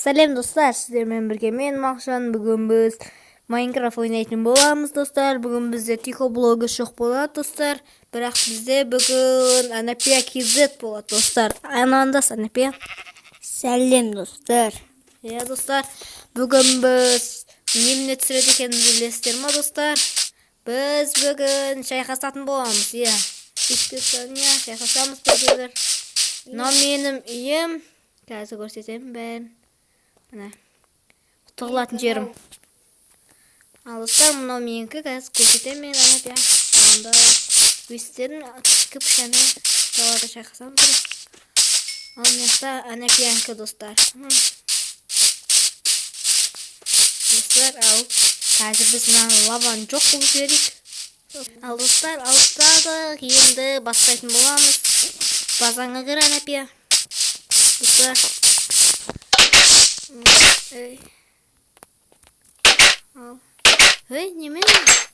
Сәлем достар, сіздермен бірге мен Мақжан. Бүгін біз Майнкрафт ойнайтын боламыз достар. Бүгін бізде Тихо блогы жоқ болады достар. Бірақ бізде бүгін Анапия KZ болады достар. Анандас Анапия. Сәлем достар. Достар, бүгін біз немне түсіреді екенімізді білесіздер ма достар? Біз бүгін шайқасатын боламыз. Шайқасамыз біргелер. Мынау менің үйім. Қазір көрсетемін бәрін. Мына тығылатын жерім. Ал достар, мынау менікі. Қазір көрсетемін мен Анапия. Анда өстерін тікіп шаны далада шайқасамыз. Ал мекта Анапиянкі достар. Достар, ал қазір біз лаваны жоқ болып жіберейік. Ал достар, алыстадық, енді бастайтын боламыз. Базаңа кір Анапия. Достар. Ал. Немен?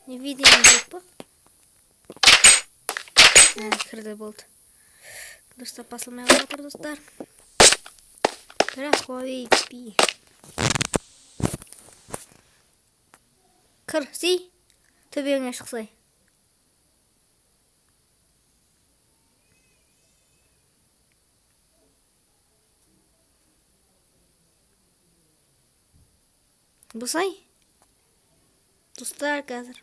Не видеоны жоқ па? Кірді болды. Достар, басылмай қалатыр достар. Бірақ қойып бей. Кір, сей. Төбеңе шықсай. Бұсай. Достар қазір.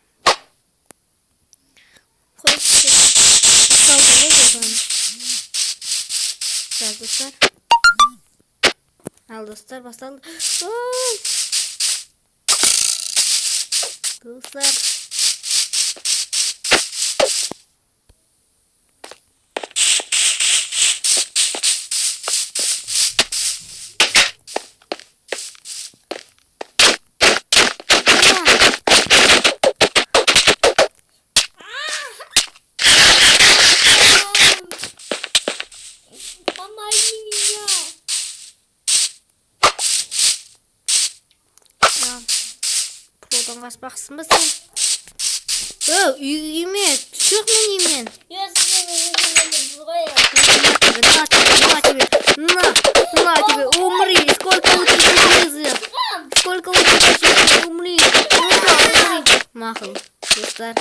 Қойып қалды ғой болған. Қазір достар. Ал достар басталды. Достар. Плотон қаспақсың ба сен? Үйме, түшік мен үймен. На тебе, умри, сколько у тебя жизни? Сколько у тебя жизни, умри. Мақыл, достар,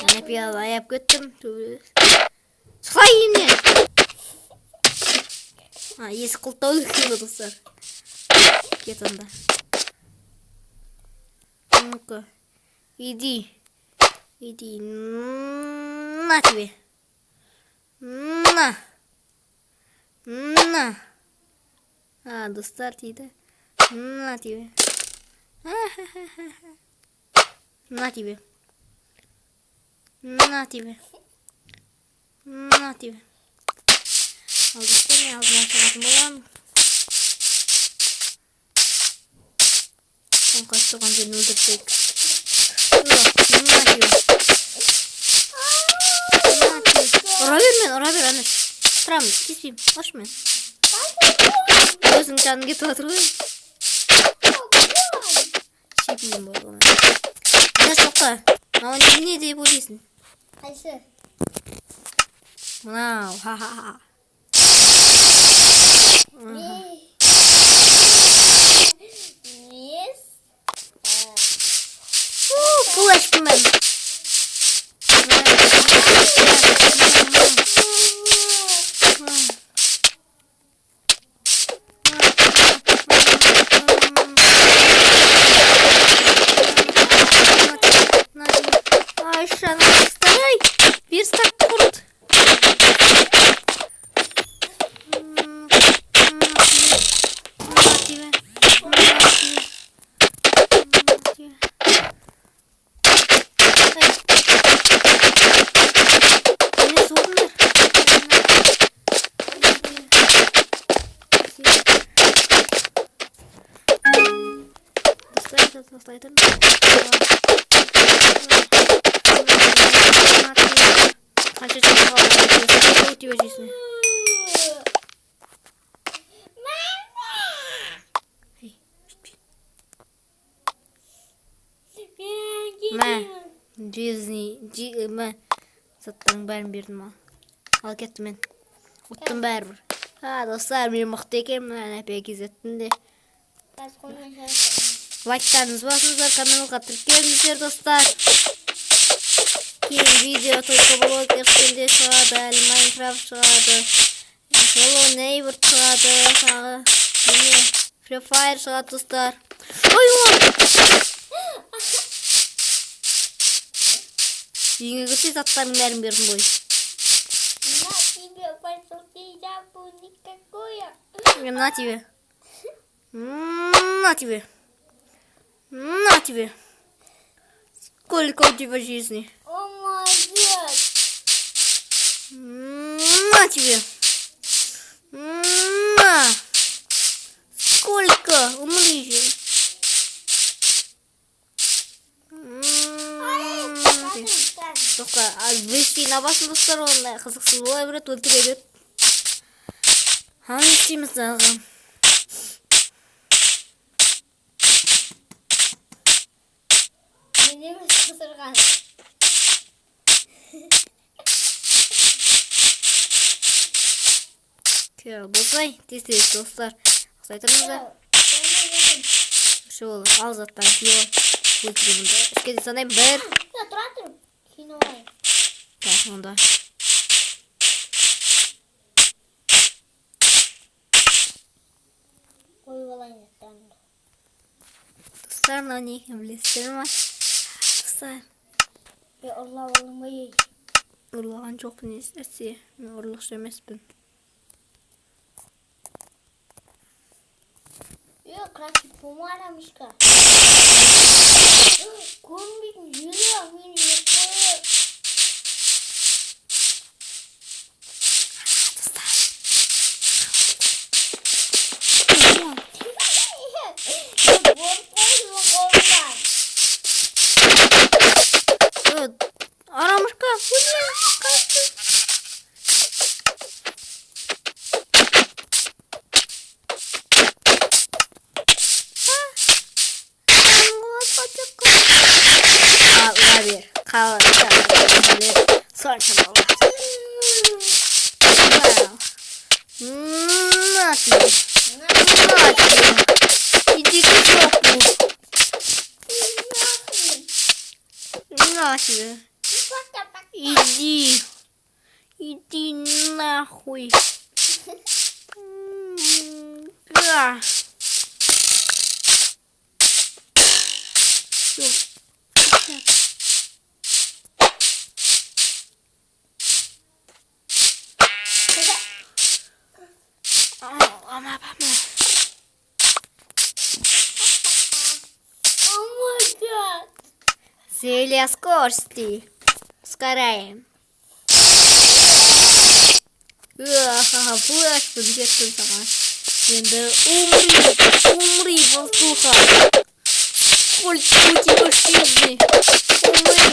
Анапия аяп көттім. Шықай үйімнен. Есі құлттаулы келді достар. Кет онда. Ну-ка, иди, на тебе, на, достар дейді, на тебе, на тебе, ал достар, мен алдына шығатын болам. Он кажется, он же не удержит. Ұрабер, Аныш. Тұрамыз, кеспейм. Қош мен. Өзің жанын кетіп атыр ғой. Шепейім болған. Аныш, тоқта. Маған не деп ойлайсың? Қайсы? Мынау, ха-ха-ха. Флешпін мен. Айшаны қыстарай. Bir стак құрт. Тастайтын. Қанша чаға өте өжесіне. Мә, заттың бәрін бердім ал. Ал кетті мен. Ұттым бәрі бір. Достар, мен мықты екенмін, Анапия KZ-тің де. Лайктарыңызды басыңыздар, каналға тіркеліңіздер достар. Кейін видео только блогер ішінде шығады, әлі Майнкрафт шығады, Hello Neighbor шығады, тағы Free Fire шығады достар. Ой-ой! Үйіңе кірсе заттардың бәрін бердім ғой. На тебе. На тебе. На тебе. Сколько у тебя жизни? На тебе. На. Сколько? Умри же. Только вести на вас на сторону, қызықсыз бола береді, өлтіре береді. Аны істейміз дағы. Болсай, тез-тез достар. Қысай тұрыңыздар. Шол, ал заттан киіп өлтіре бұнда. Үшке де санайым бір. Тұра тұрып, кейін олайын. Так, онда. Қойып олайын еттенді. Достар, мынау не екен білесіздер ма? Достар. Ұрлап олынбай ей. Ұрлаған жоқпын нәрсе. Мен ұрлықшы емеспін. Красив помара, Мишка. Көрмейтін жүрек, мені екті. Арамышка, Иди нахуй. Зелье скорости. Ускоряем. Флешку где-то сама. Умри, воздуха. Сколько у тебя жизни? Умри.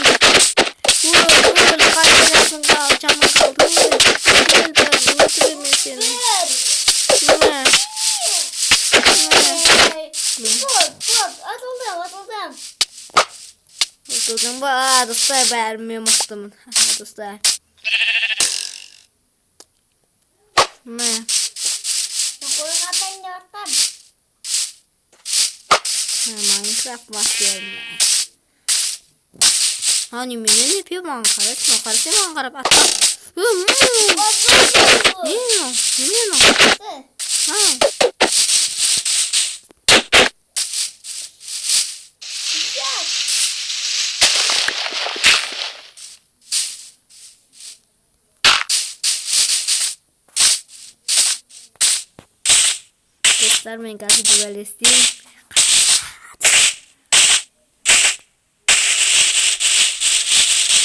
Достар, бәрі мен мықтымын. Достар. Майнкрафт басыyorum. Hani ne yapıyor mağara? Mağarası mağara atla. Ne? Dostlar, men kasih jual listing.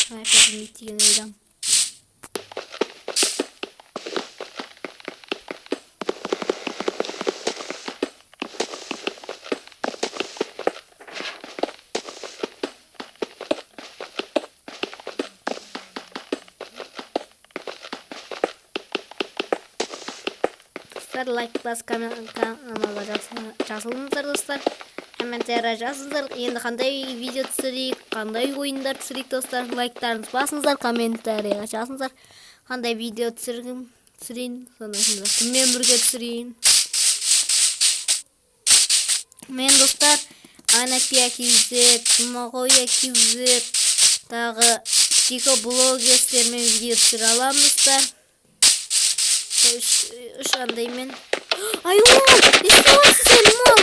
Saya permisi ngedang. Like бас каналға жазылыңыздар достар. Комментария жазыңыздар. Енді қандай видео түсірейік, қандай ойындар түсірейік достар. Лайктарыңызды басыңыздар, комментарияға жазыңыздар. Қандай видео түсірейін, сонда кіммен бірге түсірейін. Мен достар Анапия кизет, Моғоя кизет, тағы Тико блогерстермен видео түсіре аламын достар. Ошандай мен. Айуан, издевайся сен мал.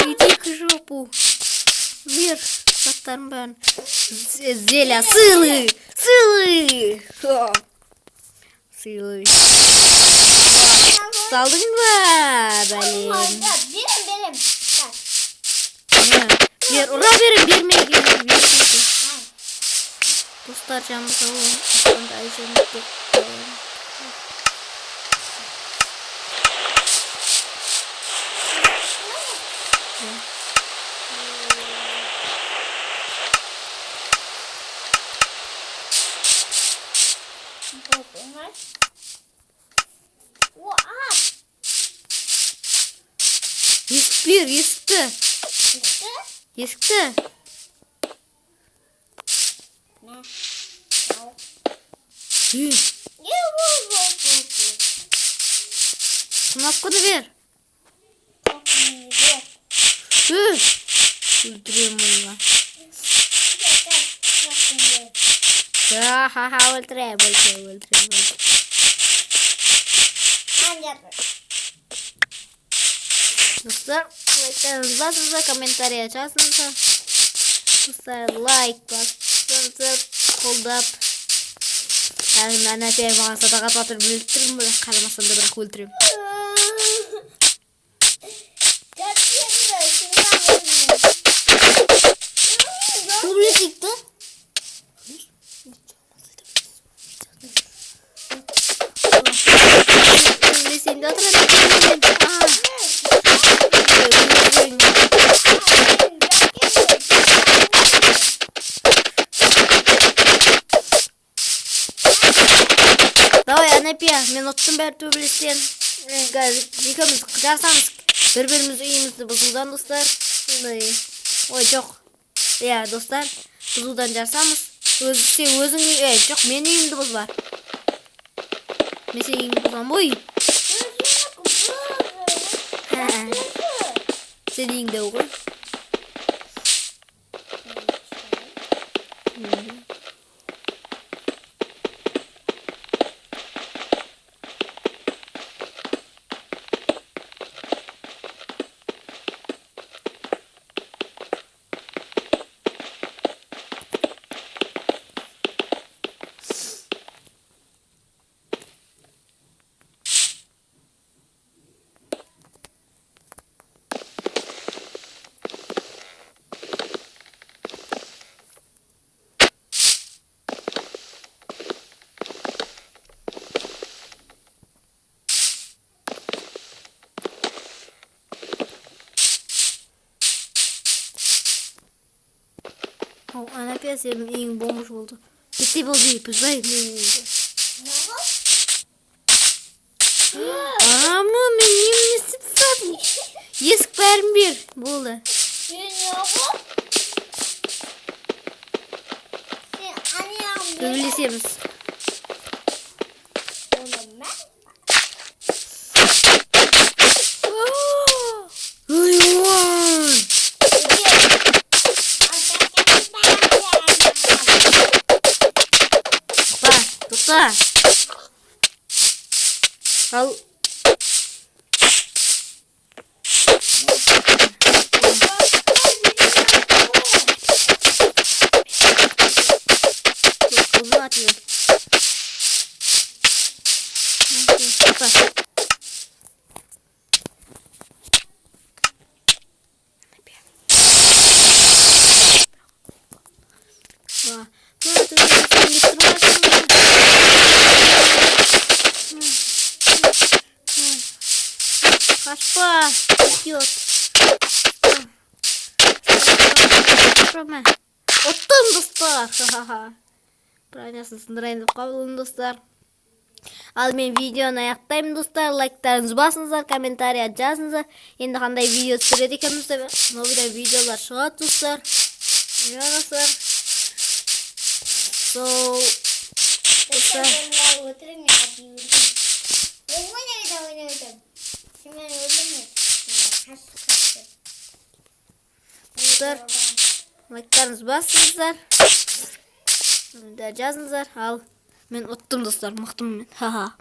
Иди к жопу. Вер, заттарым бәрін. Зеля, сылы, сылы. Сылы. Салдың ба, бәлем. Бер, ура берем, бермейді. Достар жаным сауын. Ошқандай жөніп Есікті. Кнопканы бер. Өлтірем мұнға. Ха-ха, өлтірем. Достар, лайктарыңызды басыңыздар, комментария жазыңыздар. Достар, лайк басыңыздар, қолдап. Әр Анапия маған садаға батыр біліктірім, бірақ қарамасам да бірақ өлтірем. Публисикті? Публисикті отырады. Давай, Анапия, мен оттым бәрі төбілістен. Екіміз жарсамыз, бір-біріміз үйімізді бұзудан, достар. Ой, жоқ. Иә, достар, бұзудан жарсамыз. Өзің жоқ, мен үйімді бұз бар. Мен сен үйімді бұзам, ой. Сен үйіңді оғыр. Анапия сенің ең бомбыш болды. Кетте болды, бұзбай. Ама, мен немін істеп сатым. Есік бәрін бер, болды. Төбелесеміз. Al. Bunu atıyor. Kaçma, idiot. Ottun dostlar. Правильно сындырайын деп қалдым достар. Ал мен видеоны аяқтаймын достар. Лайктарыңызды басыңыздар, комментария жазыңыздар. Енді қандай видео түсіреді екенбіз деп. Новыйда видеолар шығады достар. Достар. Достар. достар. Лайктарыңызды басыңыздар. Жазыңыздар. Ал мен ұттым достар, мықтымын мен. Ха-ха.